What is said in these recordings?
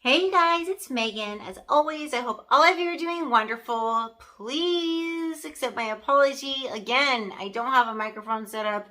Hey you guys, it's Megan. As always, I hope all of you are doing wonderful. Please accept my apology. Again, I don't have a microphone set up.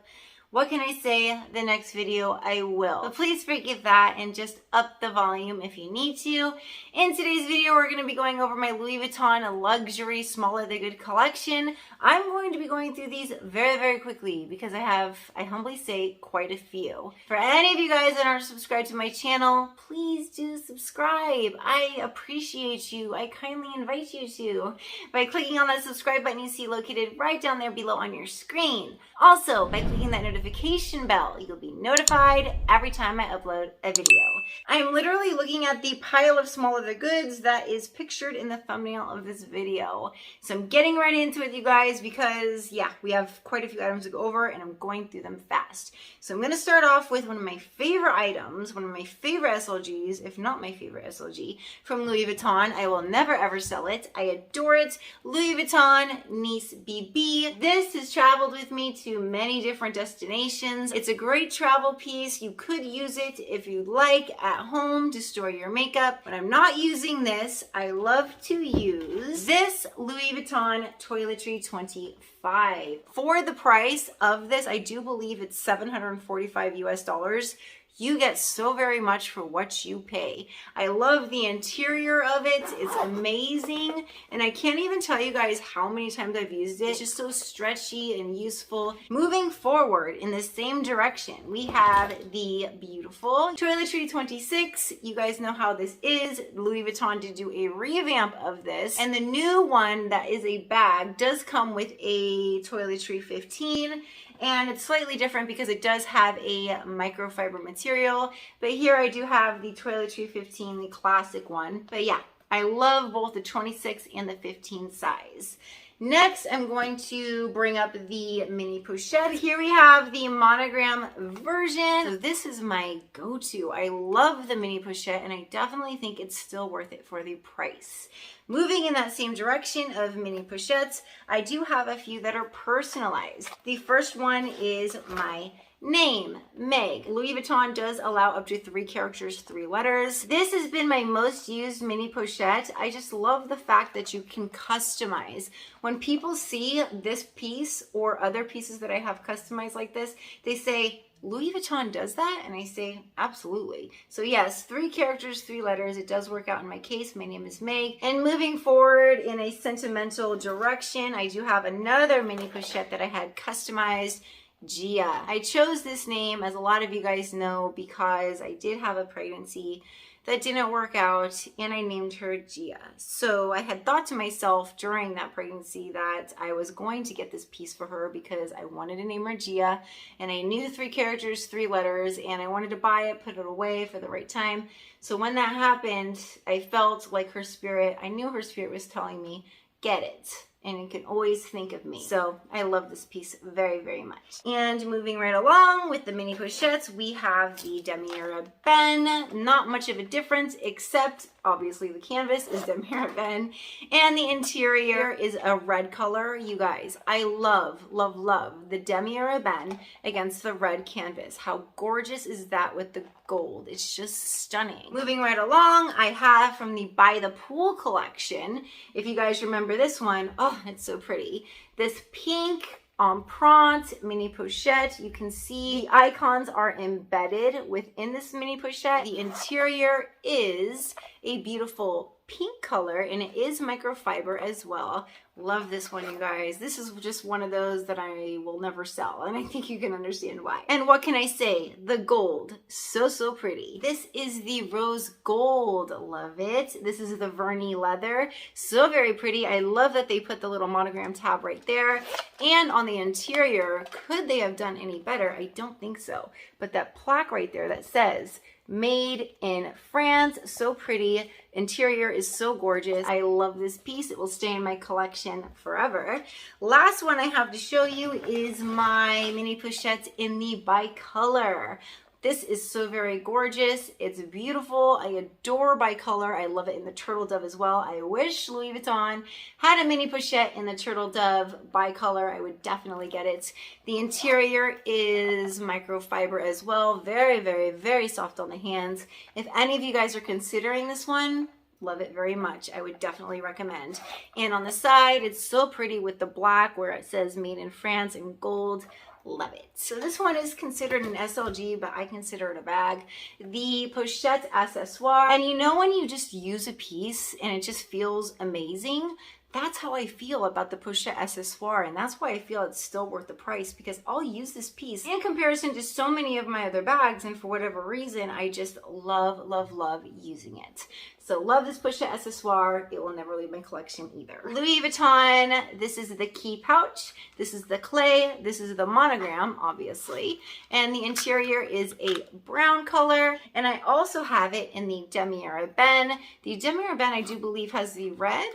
What can I say? The next video I will. But please forgive that and just up the volume if you need to. In today's video, we're going to be going over my Louis Vuitton luxury smaller the good collection. I'm going to be going through these very quickly because I have, I humbly say, quite a few. For any of you guys that aren't subscribed to my channel, please do subscribe. I appreciate you. I kindly invite you to by clicking on that subscribe button you see located right down there below on your screen. Also, by clicking that notification bell, you'll be notified every time I upload a video. I'm literally looking at the pile of smaller the goods that is pictured in the thumbnail of this video. So I'm getting right into it, you guys, because yeah, we have quite a few items to go over and I'm going through them fast. So I'm going to start off with one of my favorite items, one of my favorite SLGs, if not my favorite SLG, from Louis Vuitton. I will never ever sell it. I adore it. Louis Vuitton Nice BB. This has traveled with me to many different destinations. It's a great travel piece. You could use it if you like at home to store your makeup. When I'm not using this, I love to use this Louis Vuitton Toiletry 25. For the price of this, I do believe it's $745 US. You get so very much for what you pay. I love the interior of it. It's amazing. And I can't even tell you guys how many times I've used it. It's just so stretchy and useful. Moving forward in the same direction, we have the beautiful Toiletry 26. You guys know how this is. Louis Vuitton did do a revamp of this. And the new one that is a bag does come with a Toiletry 15. And it's slightly different because it does have a microfiber material. But here I do have the Toiletry 15, the classic one. But yeah, I love both the 26 and the 15 size. Next, I'm going to bring up the mini pochette. Here we have the monogram version. So this is my go-to. I love the mini pochette and I definitely think it's still worth it for the price. Moving in that same direction of mini pochettes, I do have a few that are personalized. The first one is my name, Meg. Louis Vuitton does allow up to 3 characters, 3 letters. This has been my most used mini pochette. I just love the fact that you can customize. When people see this piece or other pieces that I have customized like this, they say, Louis Vuitton does that? And I say, absolutely. So yes, 3 characters, 3 letters. It does work out in my case. My name is Meg. And moving forward in a sentimental direction, I do have another mini pochette that I had customized, Gia. I chose this name, as a lot of you guys know, because I did have a pregnancy that didn't work out and I named her Gia. So I had thought to myself during that pregnancy that I was going to get this piece for her because I wanted to name her Gia and I knew 3 characters, 3 letters, and I wanted to buy it, put it away for the right time. So when that happened, I felt like her spirit, I knew her spirit was telling me, get it. And you can always think of me. So I love this piece very much. And moving right along with the mini pochettes, we have the Damier Ebene. Not much of a difference, except obviously the canvas is Damier Ebene. And the interior is a red color. You guys, I love the Damier Ebene against the red canvas. How gorgeous is that with the gold? It's just stunning. Moving right along, I have from the By the Pool collection. If you guys remember this one, oh, it's so pretty. This pink Empreinte mini pochette. You can see the icons are embedded within this mini pochette. The interior is a beautiful pink color and it is microfiber as well. Love this one, you guys. This is just one of those that I will never sell, and I think you can understand why. And what can I say? The gold, so pretty. This is the rose gold. Love it. This is the Vernise leather. So very pretty. I love that they put the little monogram tab right there. And on the interior, could they have done any better? I don't think so. But that plaque right there that says made in France, so pretty. Interior is so gorgeous. I love this piece. It will stay in my collection forever. Last one I have to show you is my mini pochettes in the Bicolor. This is so very gorgeous. It's beautiful. I adore Bicolor. I love it in the turtle dove as well. I wish Louis Vuitton had a mini pochette in the turtle dove Bicolor. I would definitely get it. The interior is microfiber as well. Very, very, very soft on the hands. If any of you guys are considering this one, love it very much. I would definitely recommend. And on the side, it's so pretty with the black where it says made in France in gold. Love it. So this one is considered an SLG, but I consider it a bag. The Pochette Accessoires. And you know when you just use a piece and it just feels amazing? That's how I feel about the Pochette Accessoire, and that's why I feel it's still worth the price, because I'll use this piece in comparison to so many of my other bags, and for whatever reason, I just love, love, love using it. So love this Pochette Accessoire. It will never leave my collection either. Louis Vuitton, this is the key pouch. This is the clay. This is the monogram, obviously. And the interior is a brown color. And I also have it in the Damier Ebene. The Damier Ebene, I do believe, has the red.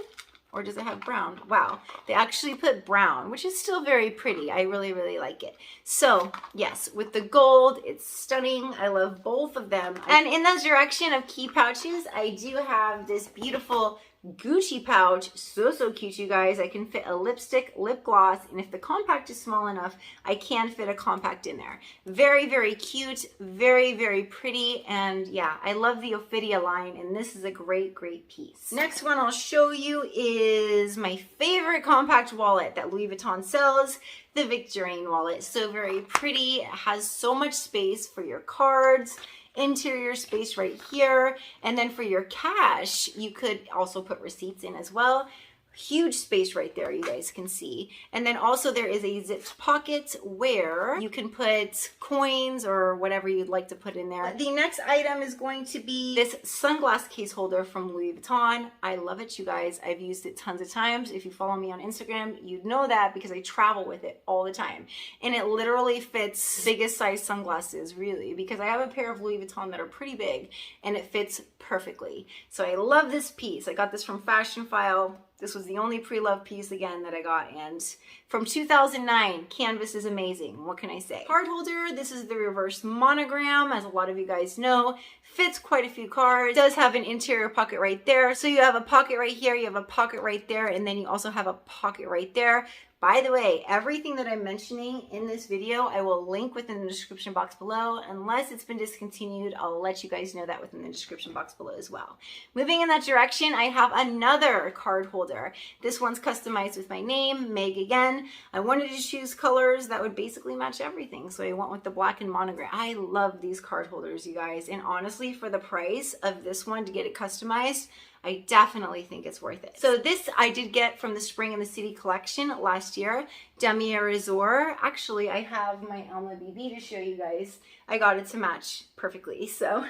Or does it have brown? Wow, they actually put brown, which is still very pretty. I really, really like it. So yes, with the gold, it's stunning. I love both of them. And in the direction of key pouches, I do have this beautiful Gucci pouch. So, so cute, you guys. I can fit a lipstick, lip gloss, and if the compact is small enough, I can fit a compact in there. Very, very cute, very, very pretty, and yeah, I love the Ophidia line, and this is a great, great piece. Next one I'll show you is my favorite compact wallet that Louis Vuitton sells, the Victorine wallet. So very pretty. It has so much space for your cards, interior space right here, and then for your cash you could also put receipts in as well. Huge space right there, you guys can see. And then also there is a zipped pocket where you can put coins or whatever you'd like to put in there. The next item is going to be this sunglass case holder from Louis Vuitton. I love it, you guys. I've used it tons of times. If you follow me on Instagram, you'd know that because I travel with it all the time. And it literally fits biggest size sunglasses, really, because I have a pair of Louis Vuitton that are pretty big and it fits perfectly. So I love this piece. I got this from Fashion File. This was the only pre-loved piece again that I got, and from 2009, canvas is amazing. What can I say? Card holder, this is the reverse monogram, as a lot of you guys know. Fits quite a few cards. Does have an interior pocket right there. So you have a pocket right here, you have a pocket right there, and then you also have a pocket right there. By the way, everything that I'm mentioning in this video, I will link within the description box below. Unless it's been discontinued, I'll let you guys know that within the description box below as well. Moving in that direction, I have another card holder. This one's customized with my name, Meg again. I wanted to choose colors that would basically match everything, so I went with the black and monogram. I love these card holders, you guys, and honestly, for the price of this one to get it customized, I definitely think it's worth it. So this I did get from the Spring in the City collection last year. Damier Azur. Actually, I have my Alma BB to show you guys. I got it to match perfectly. So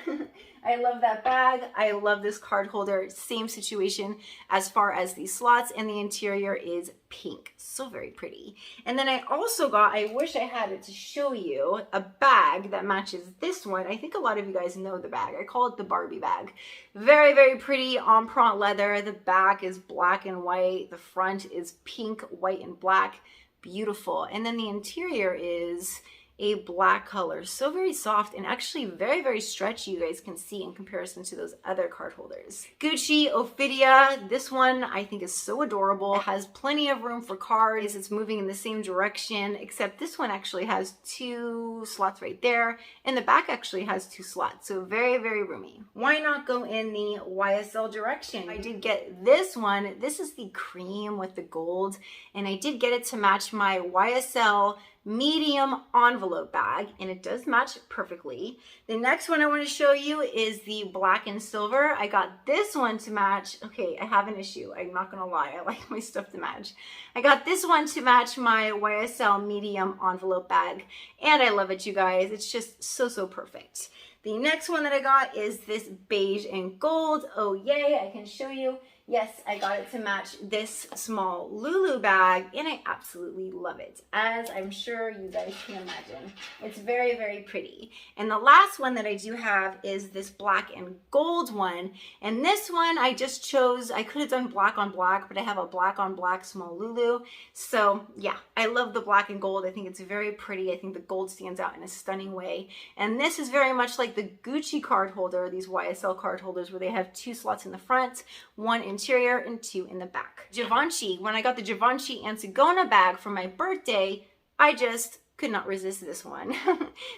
I love that bag. I love this card holder. Same situation as far as these slots, and the interior is pink. So very pretty. And then I also got, I wish I had it to show you, a bag that matches this one. I think a lot of you guys know the bag. I call it the Barbie bag. Very, very pretty Empreinte leather. The back is black and white. The front is pink, white, and black. Beautiful. And then the interior is a black color. So very soft and actually very, very stretchy, you guys can see in comparison to those other card holders. Gucci Ophidia. This one I think is so adorable. It has plenty of room for cards. It's moving in the same direction, except this one actually has 2 slots right there, and the back actually has 2 slots. So very, very roomy. Why not go in the YSL direction? I did get this one. This is the cream with the gold, and I did get it to match my YSL medium envelope bag, and it does match perfectly. The next one I want to show you is the black and silver. I got this one to match. Okay, I have an issue. I'm not gonna lie. I like my stuff to match. I got this one to match my YSL medium envelope bag, and I love it, you guys. It's just so, so perfect. The next one that I got is this beige and gold. Oh yay, I can show you. Yes, I got it to match this small Lulu bag, and I absolutely love it, as I'm sure you guys can imagine. It's very, very pretty. And the last one that I do have is this black and gold one. And this one I just chose, I could have done black on black, but I have a black on black small Lulu. So yeah, I love the black and gold. I think it's very pretty. I think the gold stands out in a stunning way. And this is very much like the Gucci card holder, these YSL card holders where they have 2 slots in the front, 1 interior and 2 in the back. Givenchy, when I got the Givenchy Antigona bag for my birthday, I just could not resist this one.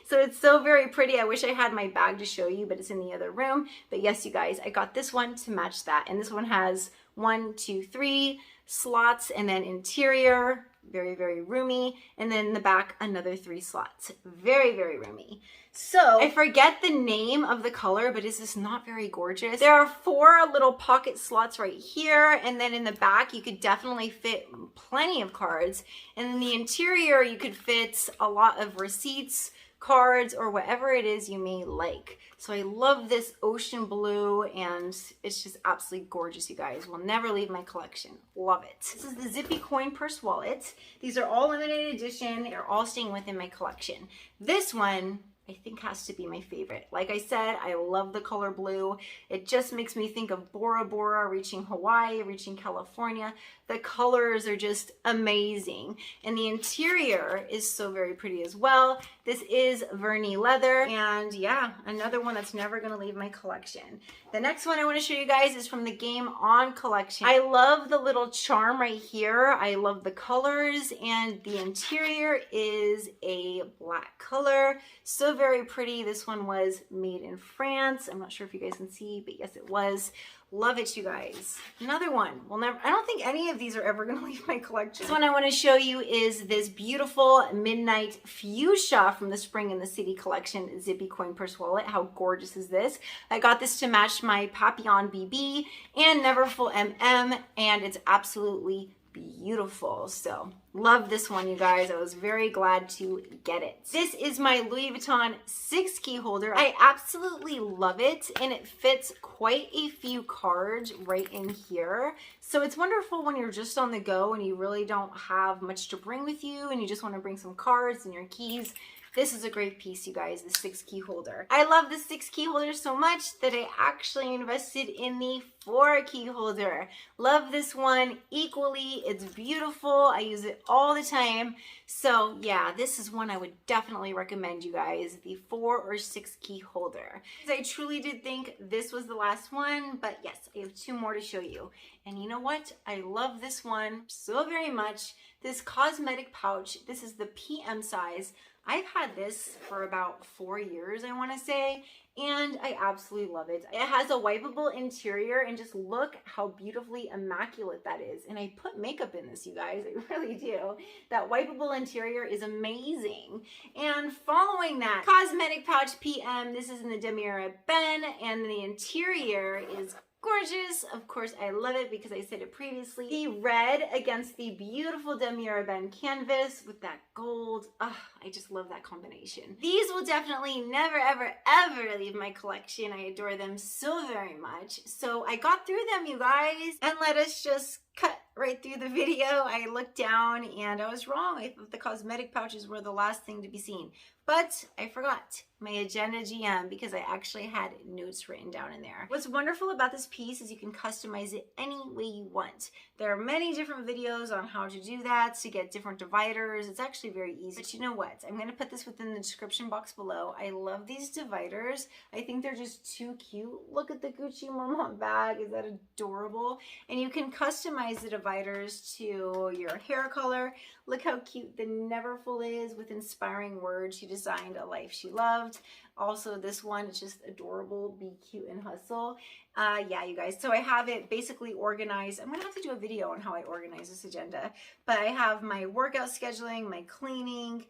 So it's so very pretty. I wish I had my bag to show you, but it's in the other room. But yes, you guys, I got this one to match that. And this one has 1, 2, 3 slots, and then interior, very, very roomy. And then in the back, another 3 slots. Very, very roomy. So I forget the name of the color, but is this not very gorgeous? There are 4 little pocket slots right here. And then in the back, you could definitely fit plenty of cards. And in the interior, you could fit a lot of receipts, cards, or whatever it is you may like. So I love this ocean blue, and it's just absolutely gorgeous, you guys. Will never leave my collection. Love it. This is the Zippy coin purse wallet. These are all limited edition. They're all staying within my collection. This one I think has to be my favorite. Like I said, I love the color blue. It just makes me think of Bora Bora, reaching Hawaii, reaching California. The colors are just amazing. And the interior is so very pretty as well. This is Vernise leather. And yeah, another one that's never gonna leave my collection. The next one I wanna show you guys is from the Game On collection. I love the little charm right here. I love the colors, and the interior is a black color. So very pretty. This one was made in France. I'm not sure if you guys can see, but yes, it was. Love it, you guys. Another one. I don't think any of these are ever gonna leave my collection. This one I wanna show you is this beautiful Midnight Fuchsia from the Spring in the City collection Zippy coin purse wallet. How gorgeous is this? I got this to match my Papillon BB and Neverfull MM, and it's absolutely beautiful. So love this one, you guys. I was very glad to get it. This is my Louis Vuitton 6 key holder. I absolutely love it, and it fits quite a few cards right in here. So it's wonderful when you're just on the go and you really don't have much to bring with you and you just want to bring some cards and your keys. This is a great piece, you guys, the 6 key holder. I love the 6 key holder so much that I actually invested in the 4 key holder. Love this one equally. It's beautiful. I use it all the time. So yeah, this is one I would definitely recommend, you guys, the 4 or 6 key holder. I truly did think this was the last one, but yes, I have 2 more to show you. And you know what? I love this one so very much. This cosmetic pouch, this is the PM size. I've had this for about 4 years, I want to say, and I absolutely love it. It has a wipeable interior, and just look how beautifully immaculate that is. And I put makeup in this, you guys, I really do. That wipeable interior is amazing. And following that, cosmetic pouch PM, this is in the Damier Ebene, and the interior is gorgeous. Of course, I love it because I said it previously. The red against the beautiful Damier Ebene canvas with that gold. Oh, I just love that combination. These will definitely never, ever, ever leave my collection. I adore them so very much. So I got through them, you guys, and let us just cut right through the video. I looked down and I was wrong. I thought the cosmetic pouches were the last thing to be seen. But I forgot my agenda GM because I actually had notes written down in there. What's wonderful about this piece is you can customize it any way you want. There are many different videos on how to do that, to get different dividers. It's actually very easy. But you know what? I'm going to put this within the description box below. I love these dividers. I think they're just too cute. Look at the Gucci Marmont bag. Is that adorable? And you can customize the dividers to your hair color. Look how cute the Neverfull is with inspiring words. She designed a life she loved. Also, this one is just adorable. Be cute and hustle. Yeah, you guys. So I have it basically organized. I'm going to have to do a video on how I organize this agenda. But I have my workout scheduling, my cleaning,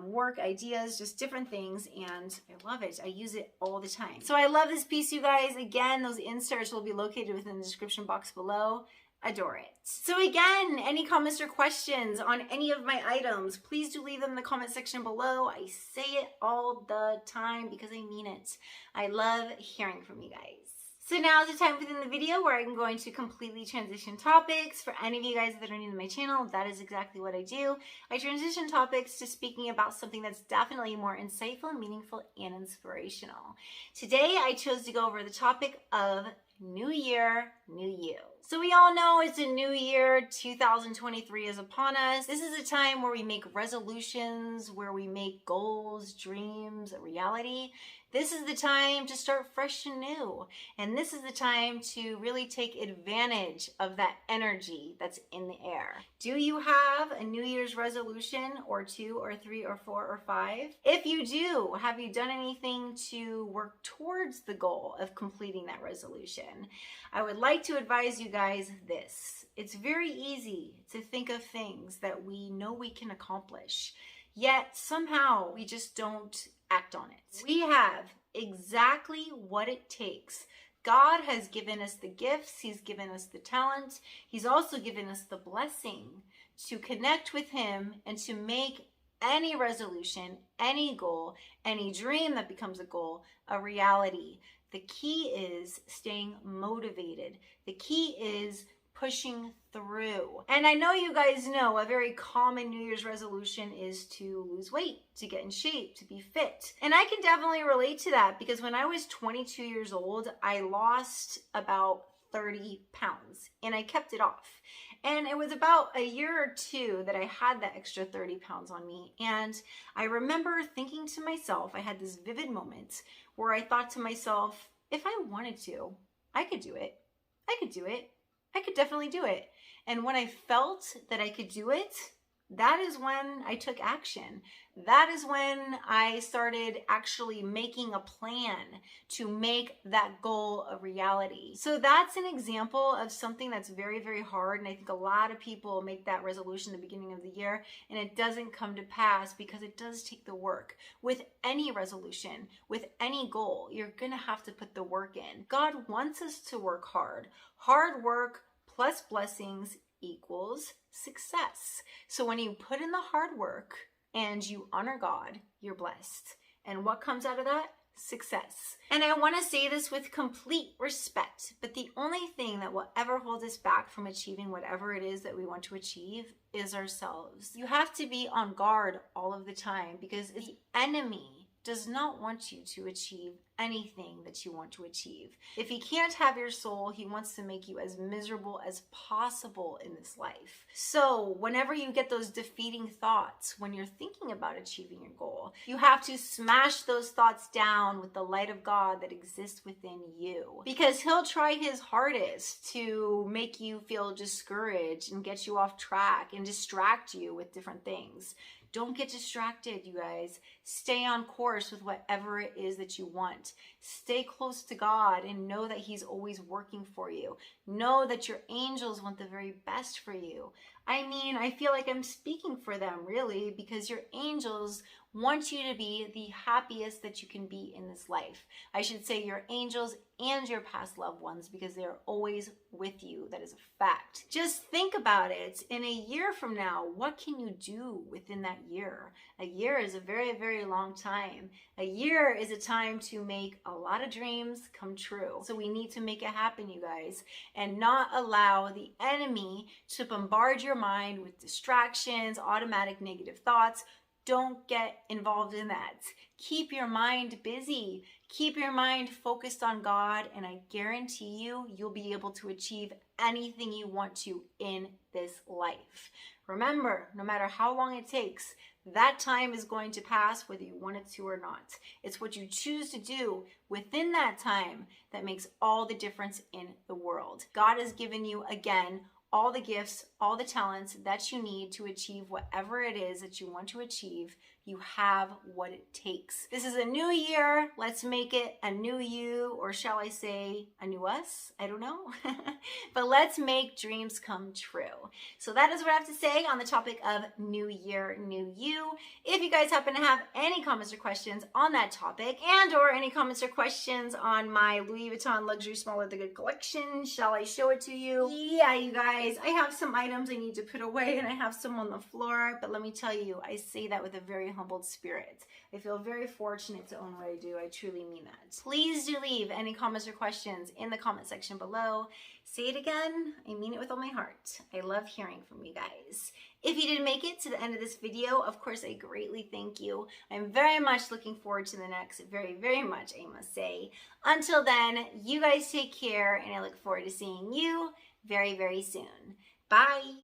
work ideas, just different things. And I love it. I use it all the time. So I love this piece, you guys. Again, those inserts will be located within the description box below. Adore it. So again, any comments or questions on any of my items, please do leave them in the comment section below. I say it all the time because I mean it. I love hearing from you guys. So now is the time within the video where I'm going to completely transition topics. For any of you guys that are new to my channel, that is exactly what I do. I transition topics to speaking about something that's definitely more insightful, meaningful, and inspirational. Today, I chose to go over the topic of New Year, New You. So we all know it's a new year, 2023 is upon us. This is a time where we make resolutions, where we make goals, dreams, a reality. This is the time to start fresh and new. And this is the time to really take advantage of that energy that's in the air. Do you have a New Year's resolution or 2 or 3 or 4 or 5? If you do, have you done anything to work towards the goal of completing that resolution? I would like to advise you guys this. It's very easy to think of things that we know we can accomplish, yet somehow we just don't act on it. We have exactly what it takes. God has given us the gifts. He's given us the talent. He's also given us the blessing to connect with Him and to make any resolution, any goal, any dream that becomes a goal, a reality. The key is staying motivated. The key is pushing through. And I know you guys know a very common New Year's resolution is to lose weight, to get in shape, to be fit. And I can definitely relate to that because when I was 22 years old, I lost about 30 pounds and I kept it off. And it was about a year or two that I had that extra 30 pounds on me. And I remember thinking to myself, I had this vivid moment where I thought to myself, if I wanted to, I could do it. I could do it. I could definitely do it. And when I felt that I could do it, that is when I took action. That is when I started actually making a plan to make that goal a reality. So that's an example of something that's very, very hard. And I think a lot of people make that resolution at the beginning of the year and it doesn't come to pass because it does take the work. With any resolution, with any goal, you're going to have to put the work in. God wants us to work hard. Hard work plus blessings equals success. So when you put in the hard work and you honor God, you're blessed. And what comes out of that? Success. And I want to say this with complete respect, but the only thing that will ever hold us back from achieving whatever it is that we want to achieve is ourselves. You have to be on guard all of the time because the enemy does not want you to achieve anything that you want to achieve. If he can't have your soul, he wants to make you as miserable as possible in this life. So whenever you get those defeating thoughts, when you're thinking about achieving your goal, you have to smash those thoughts down with the light of God that exists within you. Because he'll try his hardest to make you feel discouraged and get you off track and distract you with different things. Don't get distracted, you guys. Stay on course with whatever it is that you want. Stay close to God and know that He's always working for you. Know that your angels want the very best for you. I mean, I feel like I'm speaking for them, really, because your angels want you to be the happiest that you can be in this life. I should say your angels and your past loved ones, because they are always with you. That is a fact. Just think about it. In a year from now, what can you do within that year? A year is a very, very long time. A year is a time to make a lot of dreams come true. So we need to make it happen, you guys, and not allow the enemy to bombard your mind with distractions, automatic negative thoughts. Don't get involved in that. Keep your mind busy. Keep your mind focused on God, and I guarantee you, you'll be able to achieve anything you want to in this life. Remember, no matter how long it takes, that time is going to pass whether you want it to or not. It's what you choose to do within that time that makes all the difference in the world. God has given you, again, all the gifts, all the talents that you need to achieve whatever it is that you want to achieve. You have what it takes. This is a new year. Let's make it a new you, or shall I say a new us? I don't know. But let's make dreams come true. So that is what I have to say on the topic of New Year, New You. If you guys happen to have any comments or questions on that topic, and or any comments or questions on my Louis Vuitton luxury smaller the good collection, shall I show it to you? Yeah, you guys, I have some items I need to put away and I have some on the floor, but let me tell you, I say that with a very humbled spirit. I feel very fortunate to own what I do. I truly mean that. Please do leave any comments or questions in the comment section below. Say it again, I mean it with all my heart. I love hearing from you guys. If you did make it to the end of this video, of course, I greatly thank you. I'm very much looking forward to the next, very, very much, I must say. Until then, you guys take care, and I look forward to seeing you very, very soon. Bye.